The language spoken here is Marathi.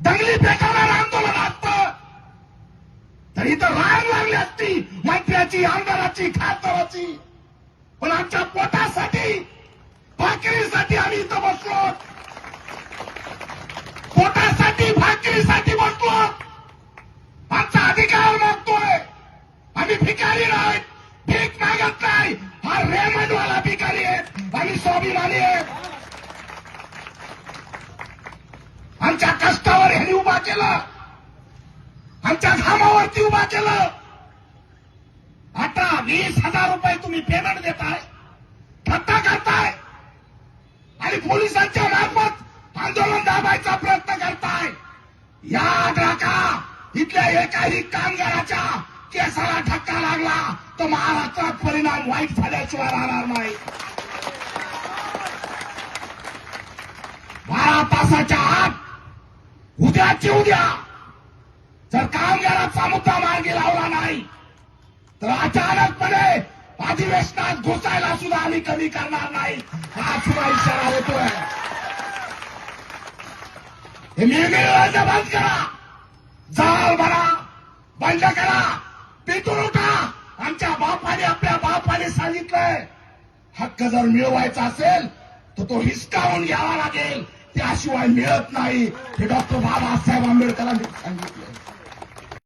दंगली पेटवणारं आंदोलन असतं तर इथं रांग लागली असती मंत्र्याची, आमदाराची, खासदाराची. पण आमच्या पोटासाठी, भाकरीसाठी आम्ही इथं बसलो. पोटासाठी, भाकरीसाठी बसलो. आमचा अधिकार मागतोय. आम्ही भिकारी नाहीत, भीक मागत नाही. हा रेमंडवाला भिकारी आहेत, आम्ही स्वाभिमानी आहेत. आमच्या कष्टावर ह्यांनी उभा केलं, आमच्या घामावरती उभा केलं. आता 20,000 रुपये तुम्ही पेमेंट देताय, थट्टा करताय आणि पोलिसांच्या मार्फत आंदोलन दाबायचा प्रयत्न करताय. याद राखा, इथल्या एकाही कामगाराच्या केसाला धक्का लागला तर महाराष्ट्रात परिणाम वाईट झाल्याशिवाय राहणार नाही. 12 तासाच्या आत, उद्याची उद्या जर कामगाराचा मुद्दा मार्गी लावला नाही तर अचानकपणे अधिवेशनात घुसायला सुद्धा आम्ही कमी करणार नाही, हा सुद्धा इशारा होतोय. हे मिळमिळवायचं बंद करा, जाळ भरा बंद करा, पेटून उठा. आमच्या बापाने, आपल्या बापाने सांगितलंय, हक्क जर मिळवायचा असेल तर तो हिसकावून घ्यावा लागेल, त्याशिवाय मिळत नाही. हे डॉक्टर बाबासाहेब आंबेडकरांनी सांगितलं.